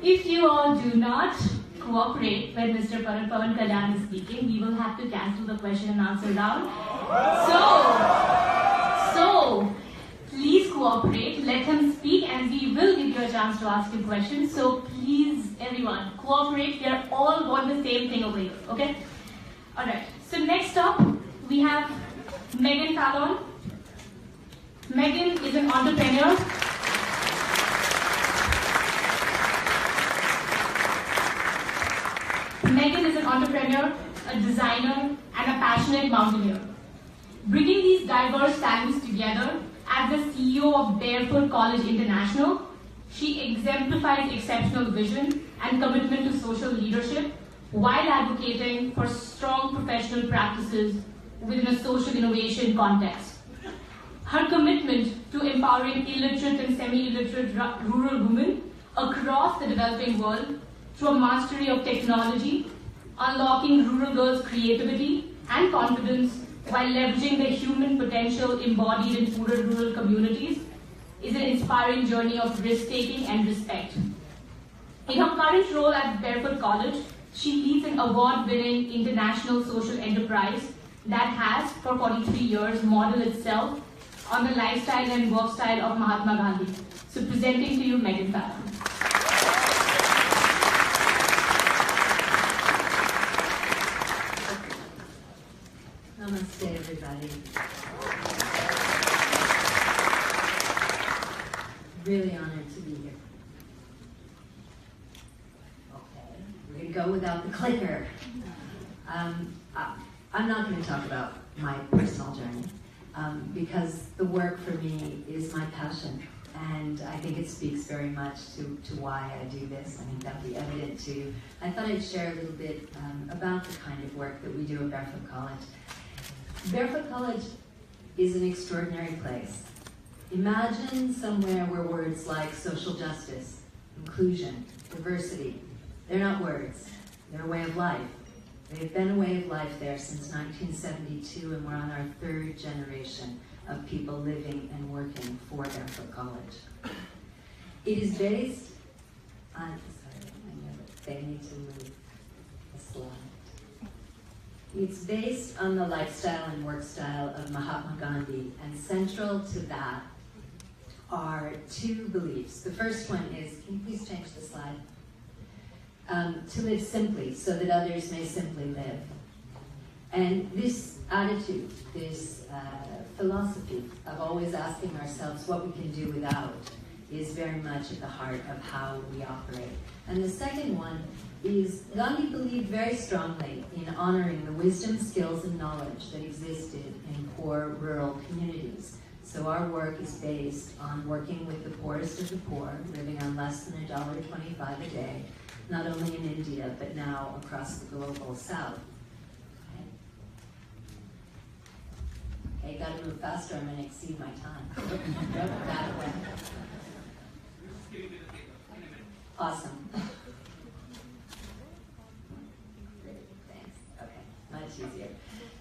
If you all do not cooperate when Mr. Pawan Kalyan is speaking, we will have to cancel the question and answer round. So please cooperate, let him speak, and we will give you a chance to ask him questions. So please, everyone, cooperate. We are all want the same thing over here, okay? Alright, so next up, we have Megan Fallon. Megan is an entrepreneur. Megan is an entrepreneur, a designer, and a passionate mountaineer. Bringing these diverse talents together, as the CEO of Barefoot College International, she exemplifies exceptional vision and commitment to social leadership while advocating for strong professional practices within a social innovation context. Her commitment to empowering illiterate and semi-illiterate rural women across the developing world through a mastery of technology, unlocking rural girls' creativity and confidence while leveraging their human potential embodied in poorer rural communities is an inspiring journey of risk-taking and respect. In her current role at Barefoot College, she leads an award-winning international social enterprise that has, for 43 years, modeled itself on the lifestyle and work style of Mahatma Gandhi. So presenting to you, Megan Fallon. Namaste, everybody. Really honored to be here. Okay, we're going to go without the clicker. I'm not going to talk about my personal journey because the work for me is my passion, and I think it speaks very much to why I do this. I think that'll be evident to you. I thought I'd share a little bit about the kind of work that we do at Barefoot College. Barefoot College is an extraordinary place. Imagine somewhere where words like social justice, inclusion, diversity, they're not words, they're a way of life. They've been a way of life there since 1972, and we're on our third generation of people living and working for Barefoot College. It is based on, sorry, I know that they need to move a slide. It's based on the lifestyle and work style of Mahatma Gandhi, and central to that are two beliefs. The first one is, can you please change the slide? To live simply so that others may simply live. And this attitude, this philosophy of always asking ourselves what we can do without is very much at the heart of how we operate. And the second one is Gandhi believed very strongly in honoring the wisdom, skills, and knowledge that existed in poor rural communities. So our work is based on working with the poorest of the poor, living on less than $1.25 a day, not only in India, but now across the global south. Okay, gotta move faster, I'm gonna exceed my time. That way. Awesome. Great, thanks. Okay, much easier.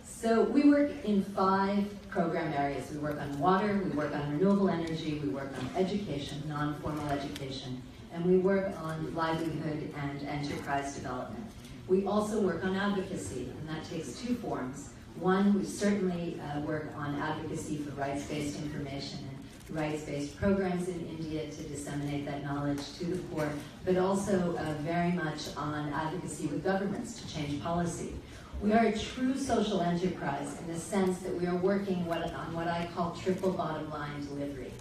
So we work in 5 program areas. We work on water, we work on renewable energy, we work on education, non-formal education, and we work on livelihood and enterprise development. We also work on advocacy, and that takes 2 forms. One, we certainly work on advocacy for rights-based information and rights-based programs in India to disseminate that knowledge to the poor, but also very much on advocacy with governments to change policy. We are a true social enterprise in the sense that we are working on what I call triple bottom line delivery.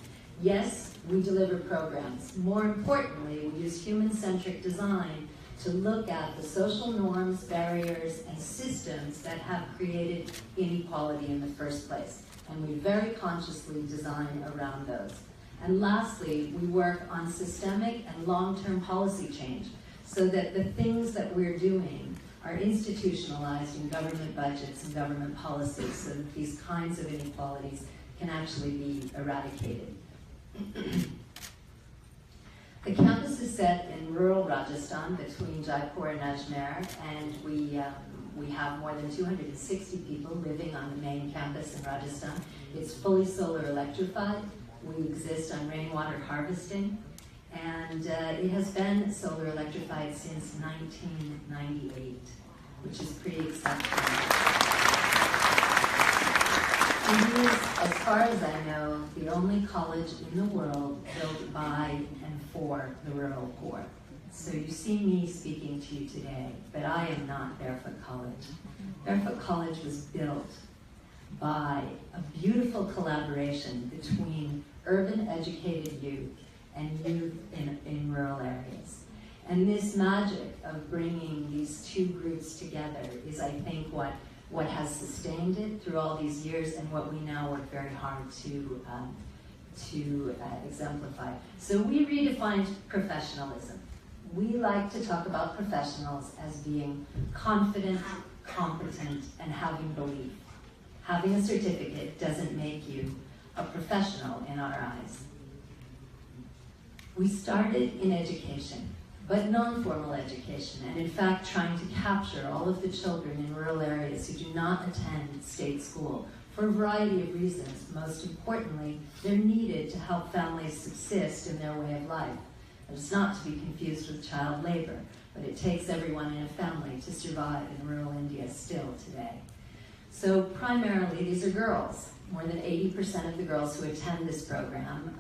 Yes, we deliver programs. More importantly, we use human-centric design to look at the social norms, barriers, and systems that have created inequality in the first place. And we very consciously design around those. And lastly, we work on systemic and long-term policy change so that the things that we're doing are institutionalized in government budgets and government policies so that these kinds of inequalities can actually be eradicated. The campus is set in rural Rajasthan between Jaipur and Ajmer, and we have more than 260 people living on the main campus in Rajasthan. It's fully solar electrified. We exist on rainwater harvesting, And it has been solar electrified since 1998, which is pretty exceptional. It is, as far as I know, the only college in the world built by and for the rural poor. So you see me speaking to you today, but I am not Barefoot College. Barefoot College was built by a beautiful collaboration between urban educated youth and youth in rural areas. And this magic of bringing these two groups together is, I think, what has sustained it through all these years and what we now work very hard to exemplify. So we redefined professionalism. We like to talk about professionals as being confident, competent, and having belief. Having a certificate doesn't make you a professional in our eyes. We started in education, but non-formal education, and in fact trying to capture all of the children in rural areas who do not attend state school for a variety of reasons. Most importantly, they're needed to help families subsist in their way of life. It's not to be confused with child labor, but it takes everyone in a family to survive in rural India still today. So primarily these are girls. More than 80% of the girls who attend this program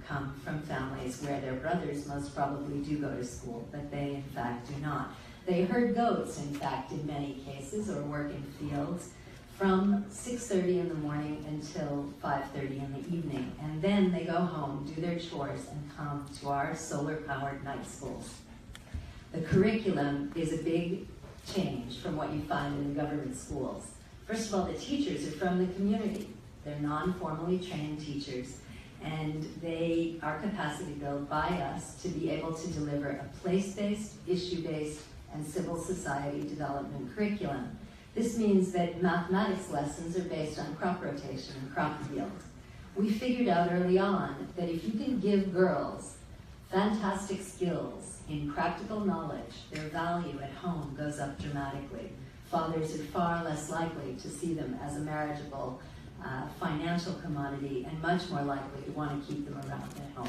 come from families where their brothers most probably do go to school, but they in fact do not. They herd goats, in fact, in many cases, or work in fields from 6:30 in the morning until 5:30 in the evening. And then they go home, do their chores, and come to our solar-powered night schools. The curriculum is a big change from what you find in the government schools. First of all, the teachers are from the community. They're non-formally trained teachers, and they are capacity built by us to be able to deliver a place-based, issue-based, and civil society development curriculum. This means that mathematics lessons are based on crop rotation and crop yield. We figured out early on that if you can give girls fantastic skills in practical knowledge, their value at home goes up dramatically. Fathers are far less likely to see them as a marriageable financial commodity and much more likely to want to keep them around at home.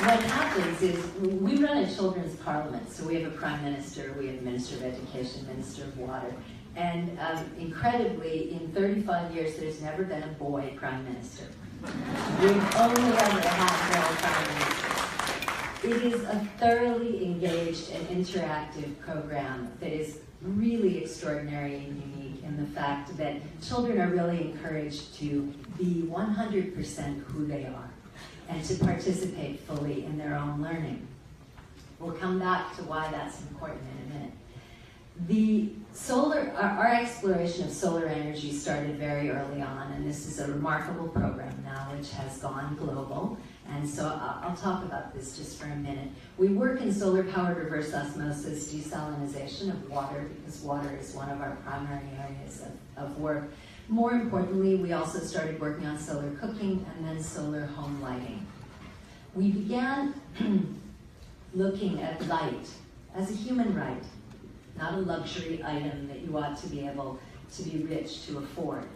What happens is we run a children's parliament, so we have a prime minister, we have a minister of education, minister of water, and incredibly, in 35 years, there's never been a boy prime minister. We've only ever had girl prime ministers. It is a thoroughly engaged and interactive program that is really extraordinary and unique in the fact that children are really encouraged to be 100% who they are and to participate fully in their own learning. We'll come back to why that's important in a minute. Our exploration of solar energy started very early on, and this is a remarkable program now which has gone global. And so I'll talk about this just for a minute. We work in solar-powered reverse osmosis desalination of water because water is one of our primary areas of work. More importantly, we also started working on solar cooking and then solar home lighting. We began looking at light as a human right, not a luxury item that you ought to be able to be rich to afford.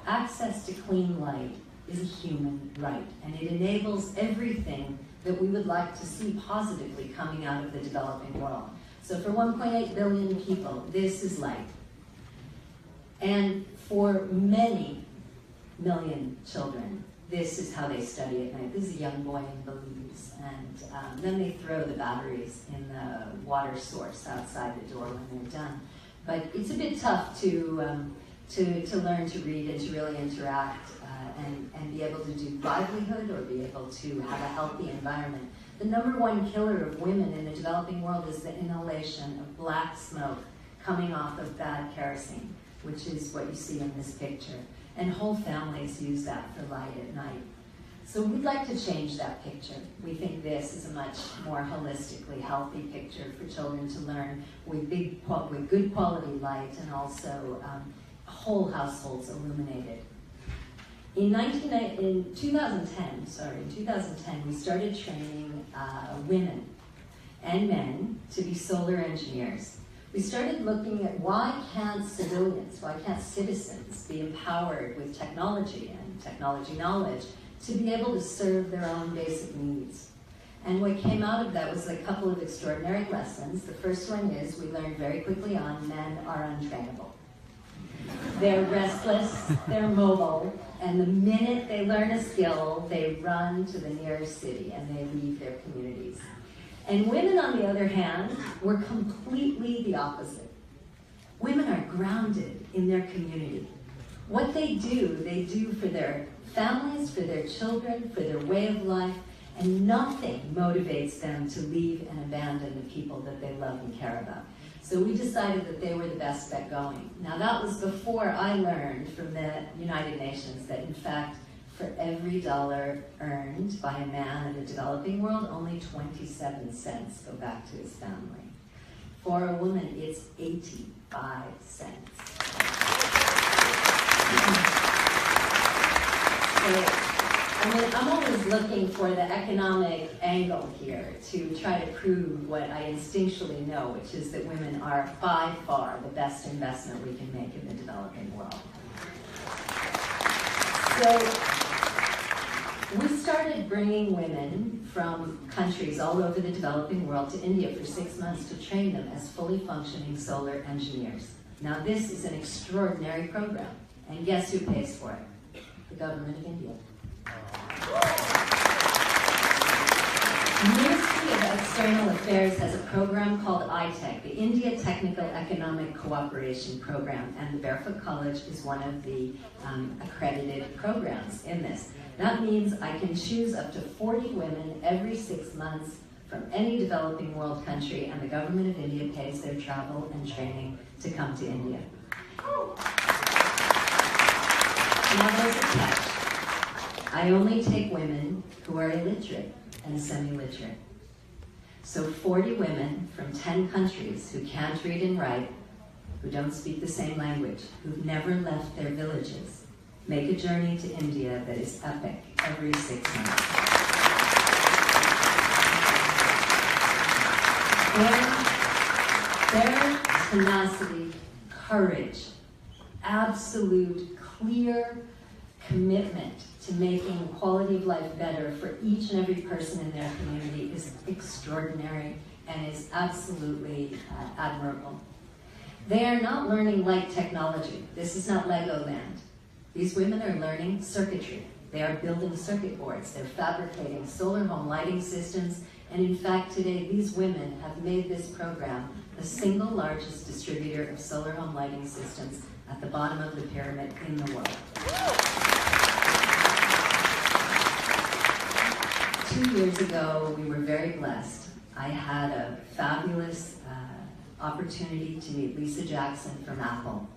Access to clean light is a human right, and it enables everything that we would like to see positively coming out of the developing world. So for 1.8 billion people, this is light. And for many million children, this is how they study at night. This is a young boy in Belize, and then they throw the batteries in the water source outside the door when they're done. But it's a bit tough to learn to read and to really interact and be able to do livelihood or be able to have a healthy environment. The number one killer of women in the developing world is the inhalation of black smoke coming off of bad kerosene, which is what you see in this picture. And whole families use that for light at night. So we'd like to change that picture. We think this is a much more holistically healthy picture for children to learn with good quality light and also whole households illuminated. In 2010, we started training women and men to be solar engineers. we started looking at why can't civilians, why can't citizens be empowered with technology and technology knowledge to be able to serve their own basic needs. And what came out of that was a couple of extraordinary lessons. The first one is we learned very quickly on men are untrainable. They're restless, they're mobile, and the minute they learn a skill, they run to the nearest city and they leave their communities. And women, on the other hand, were completely the opposite. Women are grounded in their community. What they do for their families, for their children, for their way of life, and nothing motivates them to leave and abandon the people that they love and care about. So we decided that they were the best bet going. Now that was before I learned from the United Nations that in fact, for every dollar earned by a man in the developing world, only 27 cents go back to his family. For a woman, it's 85 cents. So, I'm always looking for the economic angle here to try to prove what I instinctually know, which is that women are by far the best investment we can make in the developing world. So we started bringing women from countries all over the developing world to India for 6 months to train them as fully functioning solar engineers. Now this is an extraordinary program, and guess who pays for it? The government of India. The Ministry of External Affairs has a program called ITEC, the India Technical Economic Cooperation Program, and the Barefoot College is one of the accredited programs in this. That means I can choose up to 40 women every 6 months from any developing world country, and the government of India pays their travel and training to come to India. Now there's a catch. I only take women who are illiterate and semi-literate. So 40 women from 10 countries who can't read and write, who don't speak the same language, who've never left their villages, make a journey to India that is epic every 6 months. Their tenacity, courage, absolute, clear commitment to making quality of life better for each and every person in their community is extraordinary and is absolutely admirable. They are not learning light technology. This is not Legoland. These women are learning circuitry. They are building circuit boards. They're fabricating solar home lighting systems. And in fact, today, these women have made this program the single largest distributor of solar home lighting systems at the bottom of the pyramid in the world. 2 years ago, we were very blessed. I had a fabulous opportunity to meet Lisa Jackson from Apple.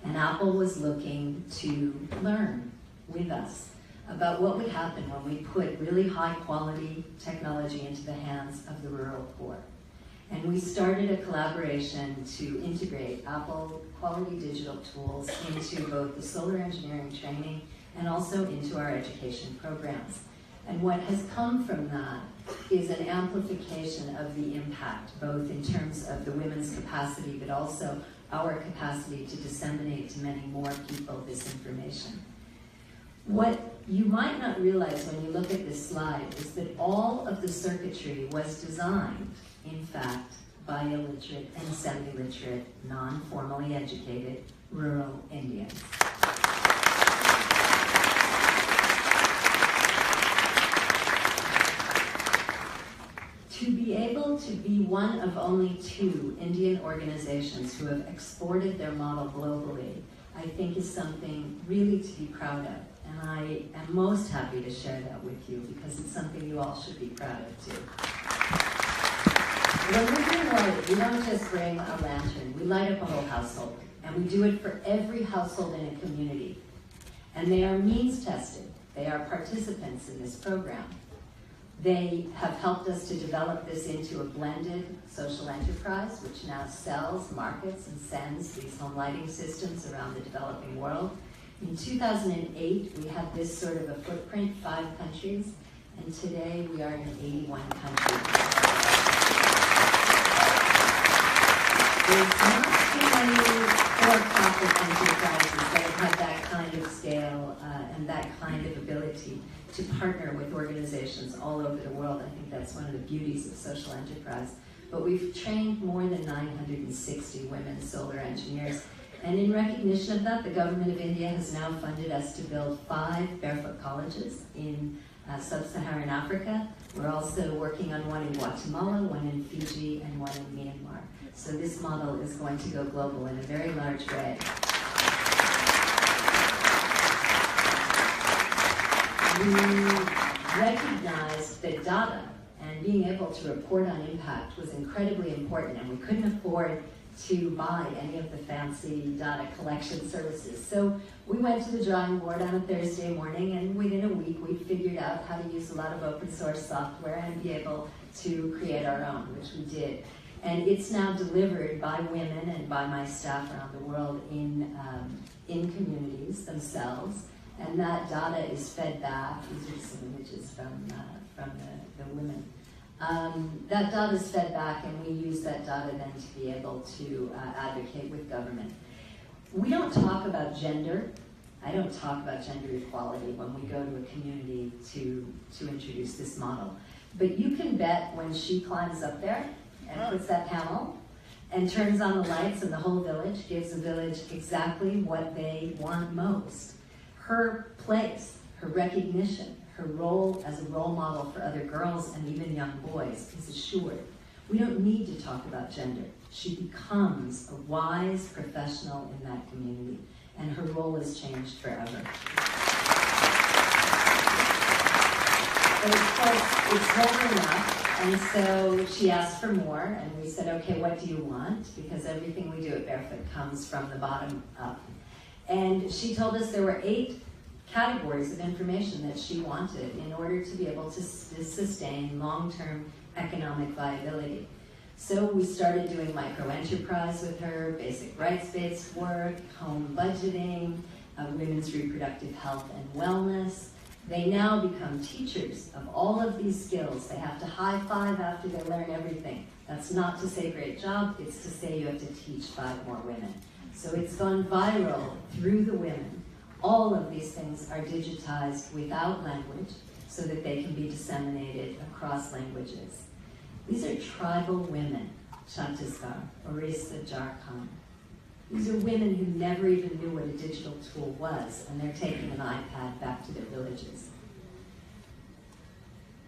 And Apple was looking to learn with us about what would happen when we put really high quality technology into the hands of the rural poor. And we started a collaboration to integrate Apple quality digital tools into both the solar engineering training and also into our education programs. And what has come from that is an amplification of the impact, both in terms of the women's capacity, but also our capacity to disseminate to many more people this information. What you might not realize when you look at this slide is that all of the circuitry was designed, in fact, by illiterate and semi-literate, non-formally educated rural Indians. To be able to be one of only 2 Indian organizations who have exported their model globally, I think is something really to be proud of. And I am most happy to share that with you because it's something you all should be proud of too. When we bring light, we don't just bring a lantern, we light up a whole household. And we do it for every household in a community. And they are means tested. They are participants in this program. They have helped us to develop this into a blended social enterprise, which now sells, markets, and sends these home lighting systems around the developing world. In 2008, we had this sort of a footprint, 5 countries, and today we are in 81 countries. There's not too many for-profit enterprises that have had that kind of scale and that kind of ability to partner with organizations all over the world. I think that's one of the beauties of social enterprise. But we've trained more than 960 women solar engineers. And in recognition of that, the government of India has now funded us to build 5 barefoot colleges in sub-Saharan Africa. We're also working on one in Guatemala, one in Fiji, and one in Myanmar. So this model is going to go global in a very large way. We recognized that data and being able to report on impact was incredibly important, and we couldn't afford to buy any of the fancy data collection services. So we went to the drawing board on a Thursday morning, and within a week we figured out how to use a lot of open source software and be able to create our own, which we did. And it's now delivered by women and by my staff around the world in communities themselves. And that data is fed back. These are some images from the women. That data is fed back, and we use that data then to be able to advocate with government. We don't talk about gender. I don't talk about gender equality when we go to a community to introduce this model. But you can bet when she climbs up there and puts that panel and turns on the lights, and the whole village gives the village exactly what they want most. Her place, her recognition, her role as a role model for other girls and even young boys is assured. We don't need to talk about gender. She becomes a wise professional in that community, and her role has changed forever. But of course, it's never enough. And so she asked for more, and we said, okay, what do you want? Because everything we do at Barefoot comes from the bottom up. And she told us there were 8 categories of information that she wanted in order to be able to sustain long-term economic viability. So we started doing micro-enterprise with her, basic rights-based work, home budgeting, women's reproductive health and wellness. They now become teachers of all of these skills. They have to high-five after they learn everything. That's not to say great job, it's to say you have to teach 5 more women. So it's gone viral through the women. All of these things are digitized without language so that they can be disseminated across languages. These are tribal women, Chhattisgarh, Orissa, Jharkhand. These are women who never even knew what a digital tool was, and they're taking an iPad back to their villages.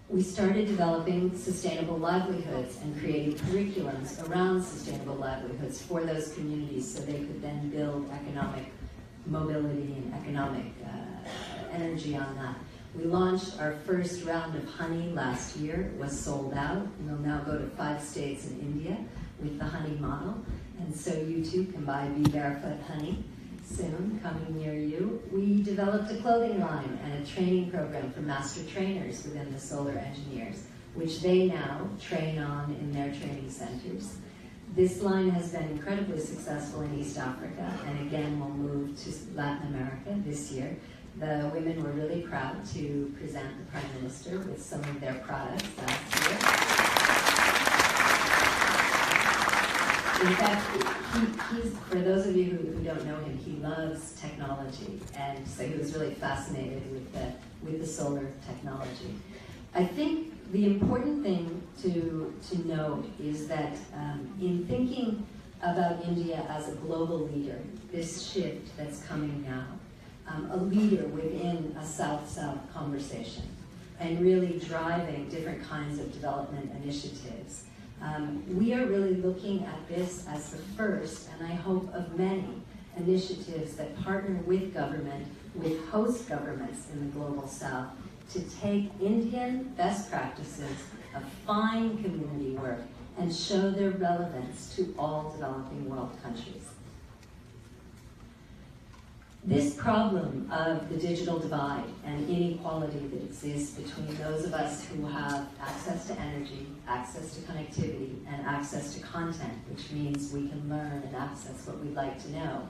We started developing sustainable livelihoods and creating curriculums around sustainable livelihoods for those communities so they could then build economic mobility and economic energy on that. We launched our first round of honey last year. It was sold out. We'll now go to 5 states in India with the honey model. And so you too can buy Be Barefoot honey soon, coming near you. We developed a clothing line and a training program for master trainers within the solar engineers, which they now train on in their training centers. This line has been incredibly successful in East Africa, and again will move to Latin America this year. The women were really proud to present the Prime Minister with some of their products last year. In fact, he's, for those of you who don't know him, he loves technology, and so he was really fascinated with the solar technology. I think the important thing to note is that in thinking about India as a global leader, this shift that's coming now, a leader within a South-South conversation, and really driving different kinds of development initiatives. We are really looking at this as the first, and I hope of many, initiatives that partner with government, with host governments in the Global South, to take Indian best practices of fine community work and show their relevance to all developing world countries. This problem of the digital divide and inequality that exists between those of us who have access to energy, access to connectivity, and access to content, which means we can learn and access what we'd like to know,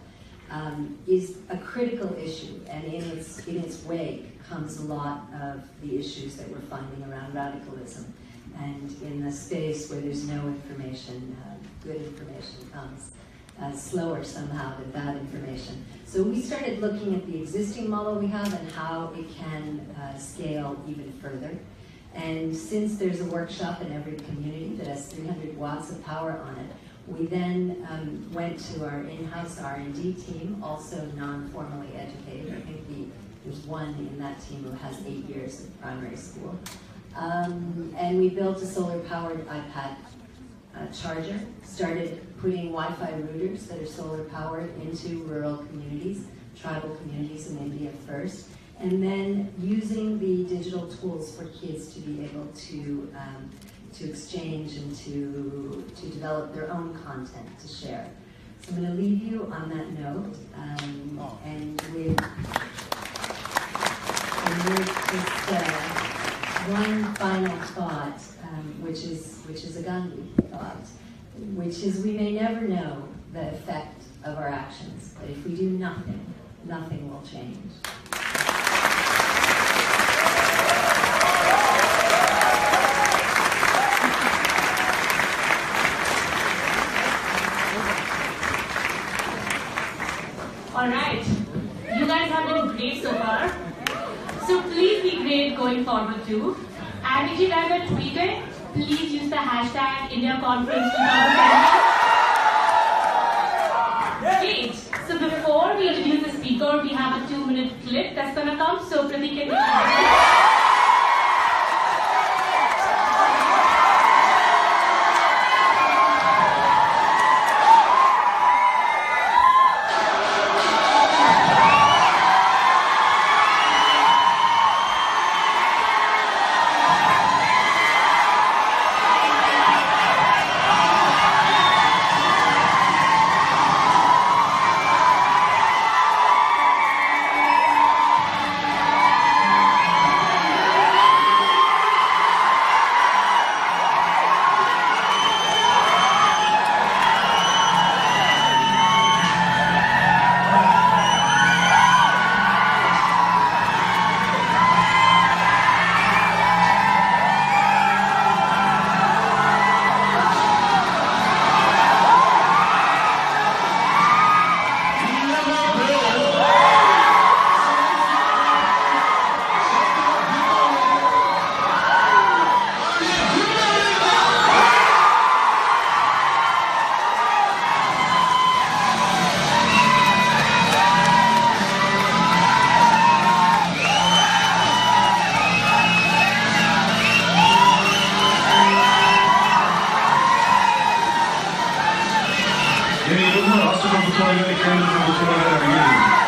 is a critical issue, and in its wake comes a lot of the issues that we're finding around radicalism, and in the space where there's no information good information comes slower somehow than bad information. So we started looking at the existing model we have and how it can scale even further. And since there's a workshop in every community that has 300 watts of power on it, we then went to our in-house R&D team, also non-formally educated. I think there's one in that team who has 8 years of primary school. And we built a solar-powered iPad charger, started putting Wi-Fi routers that are solar-powered into rural communities, tribal communities in India first, and then using the digital tools for kids to be able to exchange and to develop their own content to share. So I'm going to leave you on that note, and with just one final thought, which is a Gandhi thought, which is we may never know the effect of our actions, but if we do nothing, nothing will change. All right, you guys have been great so far. So please be great going forward too. And if you guys are tweeting, please use the hashtag IndiaConference2017. Great. So before we introduce the speaker, we have a 2-minute clip that's gonna come. So Pratik, can you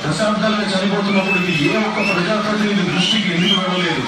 దశాబ్దాలుగా చనిపోతున్నప్పుడు ఇది ఏ ఒక్క ప్రజాప్రతినిధి దృష్టికి ఎందుకు వెళ్ళలేదు?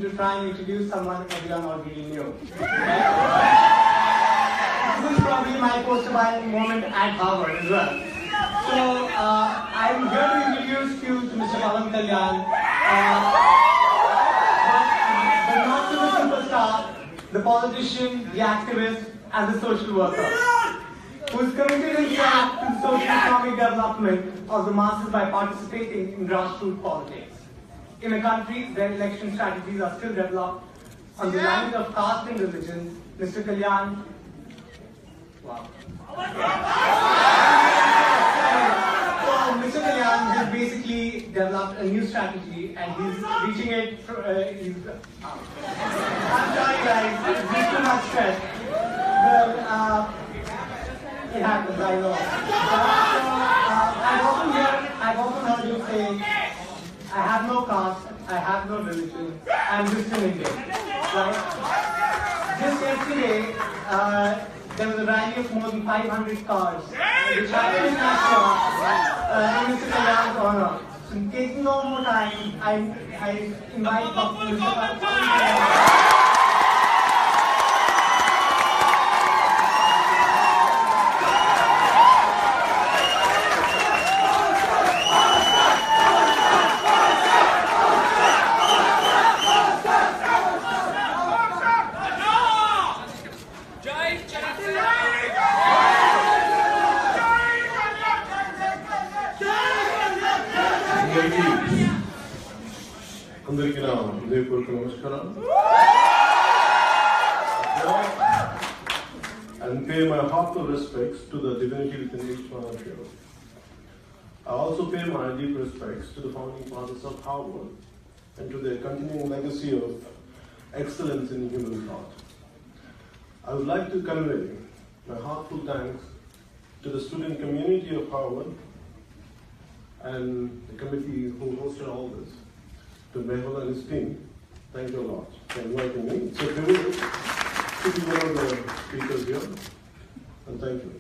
To try and introduce someone everyone already knew. This is probably my poster buying moment at Harvard as well. So I'm here to introduce you to Mr. Pawan Kalyan, but not to the superstar, the politician, the activist, and the social worker, who is committed himself to the socio-economic development of the masses by participating in grassroots politics. In a country where election strategies are still developed on the lines of caste and religion, Mr. Kalyan, wow. So Mr. Kalyan has basically developed a new strategy and he's reaching it, I'm sorry guys, it's too much stress. Well, it happens, I know. I've often heard you say, I have no caste, I have no religion, I'm just an Indian. Right? Just yesterday, there was a rally of more than 500 cars, which happened in Mr. Kalyan's honor. So taking no more time, I invite Mr. Pawan Kalyan. అందరికీ నా హృదయపూర్వక నమస్కారం. And pay my heartfelt respects to the divinity within each one of you. I also pay my deep respects to the founding fathers of Harvard and to their continuing legacy of excellence in human thought. I would like to convey my heartfelt thanks to the student community of Harvard and the committee who hosted all this. To Mehul and his team, thank you a lot for inviting me. It's a privilege to be one of the speakers here, and thank you.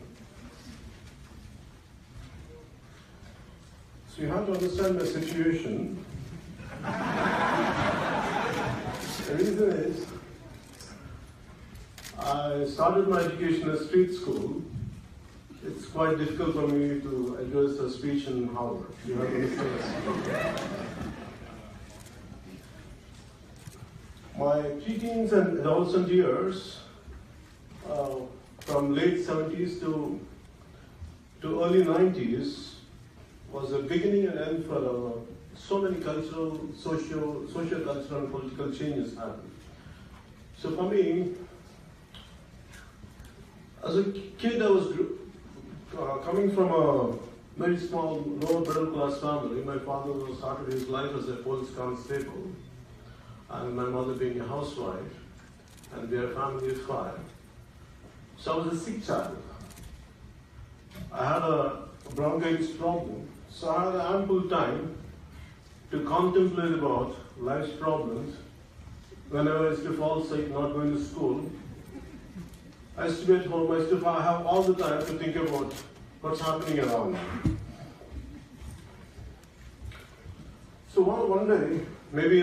So you have to understand my situation. The reason is, I started my education at street school. It's quite difficult for me to address a speech in Harvard. You have to understand that. My teens and adolescent years, from late 70s to early 90s, was a beginning and end for so many cultural, socio-cultural and political changes happened. So for me, as a kid, I was coming from a very small, lower middle class family. My father started his life as a police constable, and my mother being a housewife, and we are a family of 5. So I was a sick child. I had a bronchitis problem, so I had ample time to contemplate about life's problems. Whenever I used to fall sick, not going to school, I used to be at home, I used to have all the time to think about what's happening around. So one day, maybe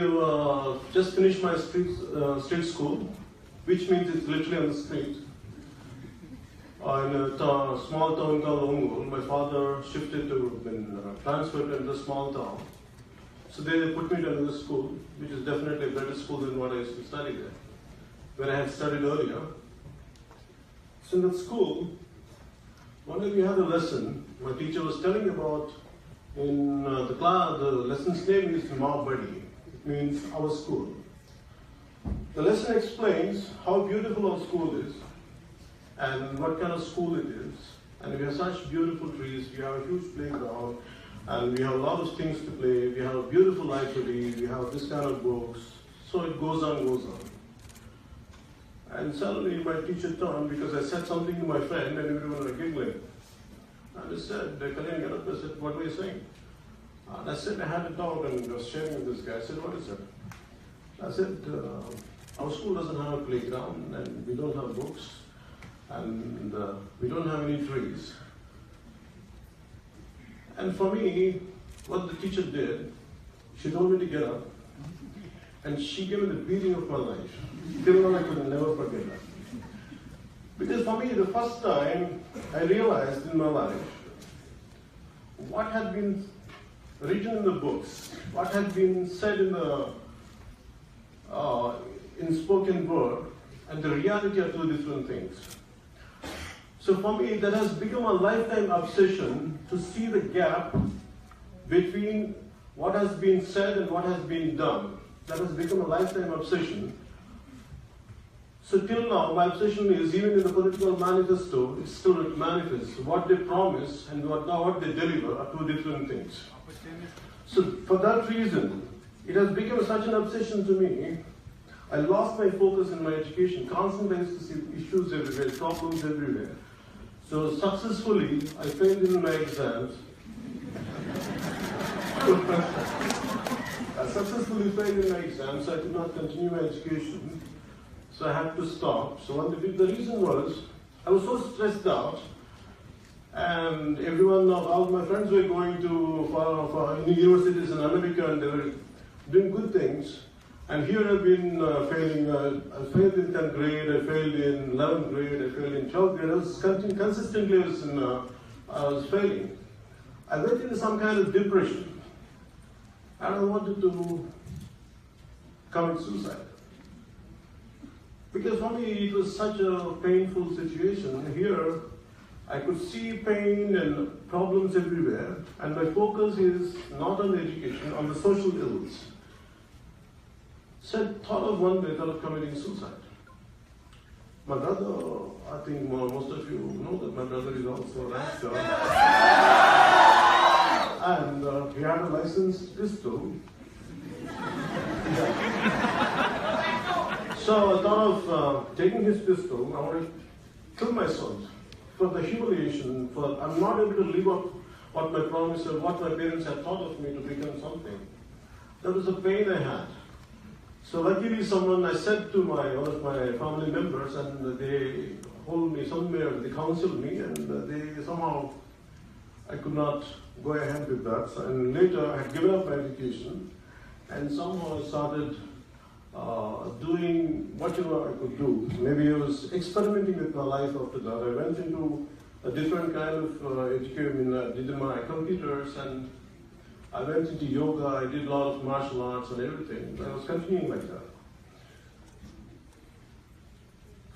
just finished my street school, which means it's literally on the street. In a small town called Ongol, my father transferred into a small town. So they put me to another school, which is definitely a better school than what I used to study there, when I had studied earlier. So in that school, one day we had a lesson. My teacher was telling about, in the class, the lesson's name is Ma Badi. Means our school. The lesson explains how beautiful our school is and what kind of school it is. And we have such beautiful trees, we have a huge playground, and we have a lot of things to play, we have a beautiful library, we have this kind of books. So it goes on. And suddenly my teacher turned because I said something to my friend and everyone was giggling. And I said, Kalyan, get up. I said, what were you saying? And I said, I had a talk and I was sharing with this guy. I said, what is it? I said, our school doesn't have a playground and we don't have books and we don't have any trees. And for me, what the teacher did, she told me to get up and she gave me the beating of my life. Till now I could never forget that. Because for me, the first time I realized in my life what had been written in the books, what had been said in spoken word, and the reality are 2 different things. So for me, that has become a lifetime obsession to see the gap between what has been said and what has been done. That has become a lifetime obsession. So till now, my obsession is, even in the political manifesto, it's still manifests. What they promise and what they deliver are 2 different things. So for that reason, it has become such an obsession to me. I lost my focus in my education, constantly used to see issues everywhere, problems everywhere. So successfully, I failed in my exams. I successfully failed in my exams, so I could not continue my education. So I had to stop. So the reason was, I was so stressed out, and all my friends were going to for universities in America, and they were doing good things. And here I've been failing. I failed in 10th grade, I failed in 11th grade, I failed in 12th grade. I was consistently I was failing. I went into some kind of depression, and I wanted to commit suicide. Because for me, it was such a painful situation. Here, I could see pain and problems everywhere, and my focus is not on the education, on the social ills. So I thought of committing suicide. My brother, I think most of you know that my brother is also an actor. And he had a licensed pistol. So I thought of taking his pistol. I wanted to kill myself for the humiliation, I'm not able to live up what my promise or what my parents had taught of me to become something. That was the pain I had. So luckily I said to one of my family members, and they hold me somewhere, they counseled me, and they somehow, I could not go ahead with that. And later I had given up my education, and somehow I started doing whatever I could do. Maybe I was experimenting with my life after that. I went into a different kind of education, did my computers, and I went into yoga, I did a lot of martial arts and everything. I was continuing like that.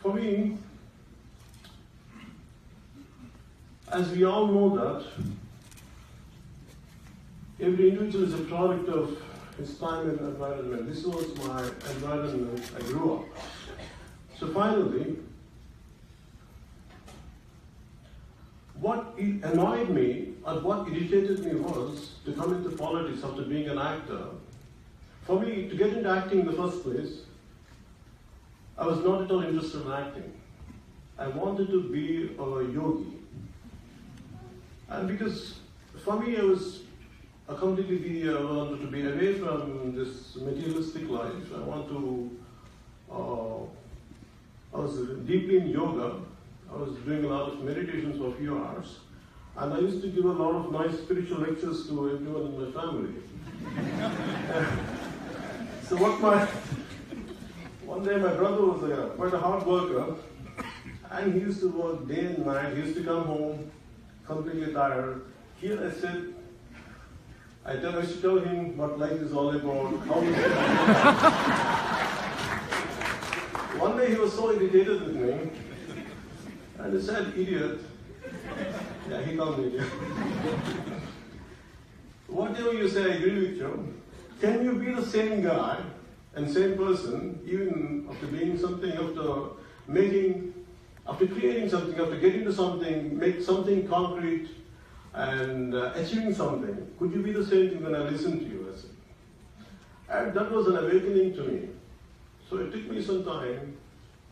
For me, as we all know that, every individual is a product of his time and environment. This was my environment I grew up. So finally, what annoyed me and what irritated me was to come into politics after being an actor. For me, to get into acting in the first place, I was not at all interested in acting. I wanted to be a yogi. And because for me, I wanted to be away from this materialistic life. I was deeply in yoga. I was doing a lot of meditations for a few hours. And I used to give a lot of nice spiritual lectures to everyone in my family. So one day my brother was quite a hard worker, and he used to work day and night. He used to come home completely tired. Here I said, I used to tell him what life is all about, how we One day he was so irritated with me, and he said, idiot. Yeah, he called me idiot. Whatever you say, I agree with you. Can you be the same guy and same person, even after being something, after creating something, after getting to something, make something concrete, and achieving something? Could you be the same thing when I listened to you? I said. And that was an awakening to me. So it took me some time.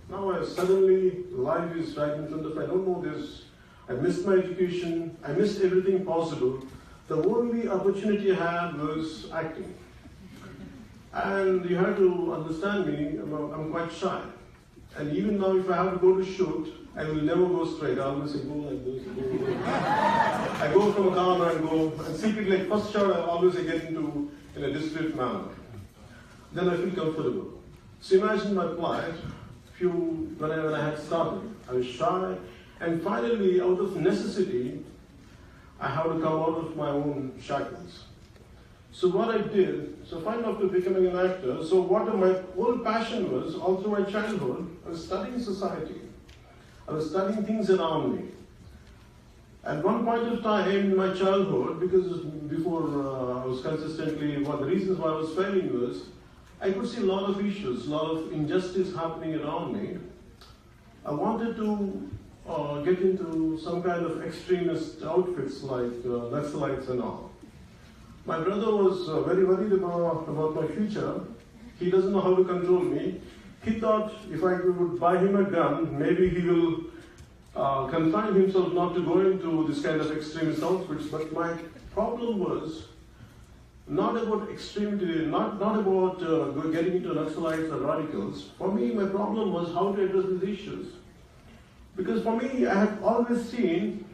Now suddenly life is right in front of me. I don't know this. I missed my education. I missed everything possible. The only opportunity I had was acting. And you have to understand me, I'm quite shy. And even now if I have to go to shoot, I will never go straight. I always say, go like this, go. I go from a corner and go, and secretly, like first shot, I always get into in a discreet manner. Then I feel comfortable. So imagine my plight, when I had started. I was shy, and finally, out of necessity, I had to come out of my own shackles. So what I did, finally after becoming an actor, so what my whole passion was, all through my childhood, I was studying society. I was studying things around me. At one point of time in my childhood, because before I was consistently, one of the reasons why I was failing was, I could see a lot of issues, a lot of injustice happening around me. I wanted to get into some kind of extremist outfits like Naxalites and all. My brother was very worried about my future. He doesn't know how to control me. He thought if I would buy him a gun, maybe he will confine himself not to go into this kind of extremist outfits. But my problem was, not about extremity, not about getting into Naxalites or radicals. For me, my problem was how to address these issues. Because for me, I have always seen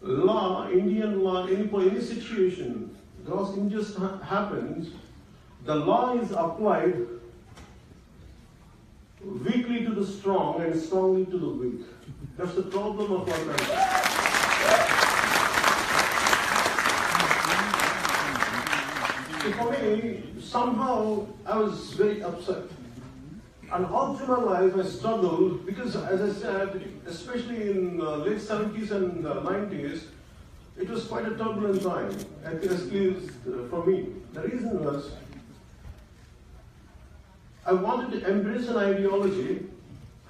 law, Indian law, any situation, gross injustice happens, the law is applied weakly to the strong and strongly to the weak. That's the problem of our country. So for me, somehow I was very upset. And all through my life I struggled because, as I said, especially in late 70s and 90s, it was quite a turbulent time, at least for me. The reason was, I wanted to embrace an ideology,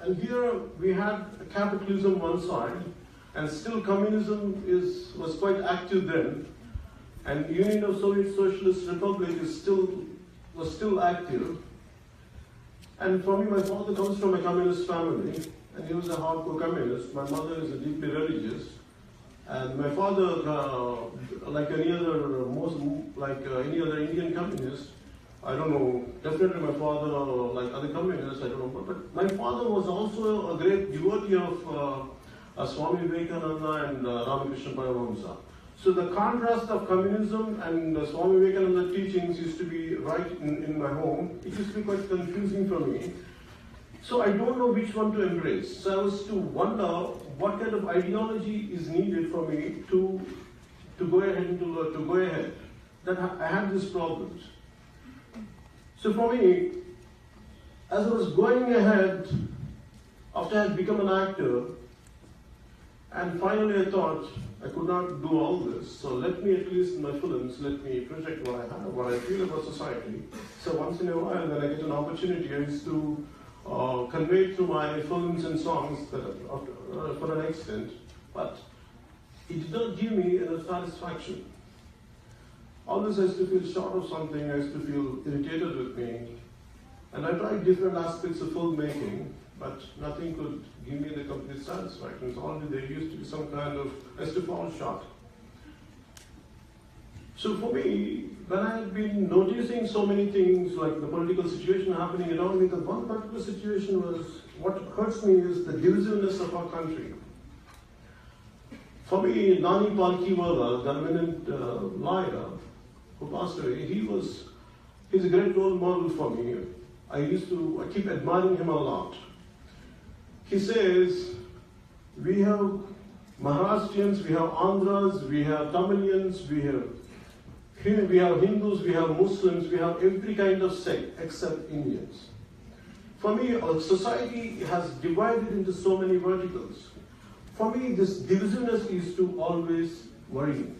and here we had capitalism one side, and still communism was quite active then, and Union of Soviet Socialist Republic was still active. And for me, my father comes from a communist family, and he was a hardcore communist. My mother is a deeply religious, and my father, like any other Indian communist, I don't know. Definitely, my father, like other communists, I don't know. But my father was also a great devotee of Swami Vivekananda and Ramakrishna Paramahamsa. So the contrast of communism and Swami Vivekananda teachings used to be right in my home. It used to be quite confusing for me. So I don't know which one to embrace. So I was to wonder what kind of ideology is needed for me to go ahead. That I had these problems. So for me, as I was going ahead, after I had become an actor, and finally I thought, I could not do all this, so let me at least in my films, let me project what I have, what I feel about society. So once in a while, when I get an opportunity, I used to convey through my films and songs that, for an extent, but it did not give me enough satisfaction. Always I used to feel short of something, I used to feel irritated with me, and I tried different aspects of filmmaking, but nothing could give me the complete satisfaction. So only there used to be some kind of, I used to fall short. So for me, when I had been noticing so many things like the political situation happening around me, the one particular situation was, what hurts me is the divisiveness of our country. For me, Nani Palkiwala, the eminent lawyer who passed away, he's a great role model for me. I keep admiring him a lot. He says, we have Maharashtrians, we have Andhras, we have Tamilians, we have Hindus, we have Muslims, we have every kind of sect except Indians. For me, our society has divided into so many verticals. For me, this divisiveness is to always worry me.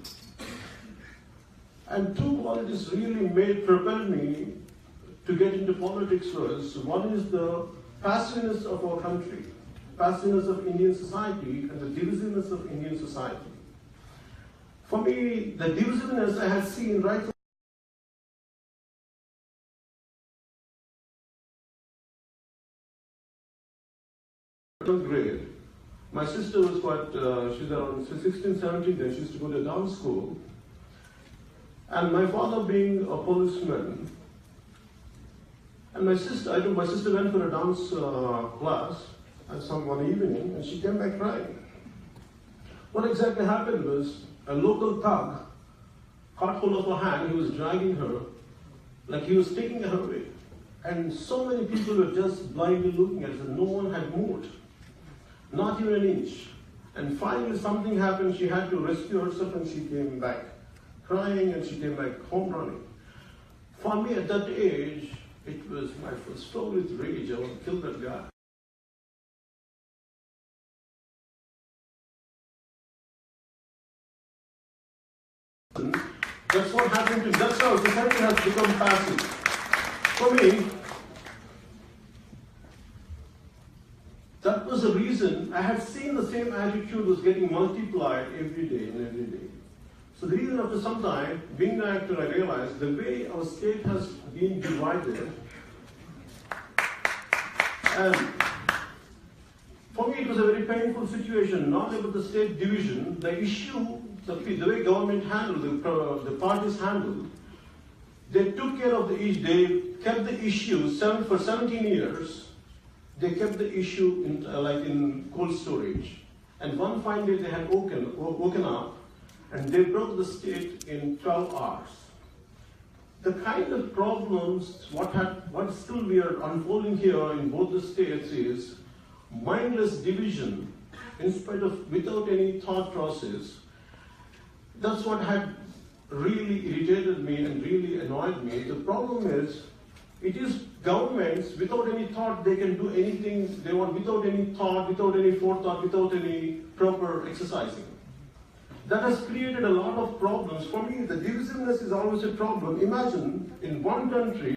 And two qualities really propelled me to get into politics was, one is the passiveness of our country, passiveness of Indian society, and the divisiveness of Indian society. For me, the divisiveness I had seen right from grade. My sister was she's around 16, 17 then, she used to go to a dance school. And my father being a policeman, and my sister went for a dance class one evening, and she came back crying. What exactly happened was, a local thug caught hold of her hand, he was dragging her, like he was taking her away. And so many people were just blindly looking at her, no one had moved, not even an inch. And finally something happened, she had to rescue herself, and she came back crying, and she came back home running. For me at that age, it was my first flow with rage, I want to kill that guy. That's what happened to, that's how society has become passive. For me, that was the reason I had seen the same attitude was getting multiplied every day and every day. So the reason after some time, being an actor, I realized the way our state has been divided, and for me it was a very painful situation, not about the state division, the issue, the way government handled, the parties handled, They took care of the issue, they kept the issue for 17 years. They kept the issue in cold storage. And one fine day they had woken up and they broke the state in 12 hours. The kind of problems, what still we are unfolding here in both the states is mindless division without any thought process. That's what had really irritated me and really annoyed me. The problem is, it is governments without any thought, they can do anything they want without any thought, without any forethought, without any proper exercising. That has created a lot of problems. For me, the divisiveness is always a problem. Imagine in one country,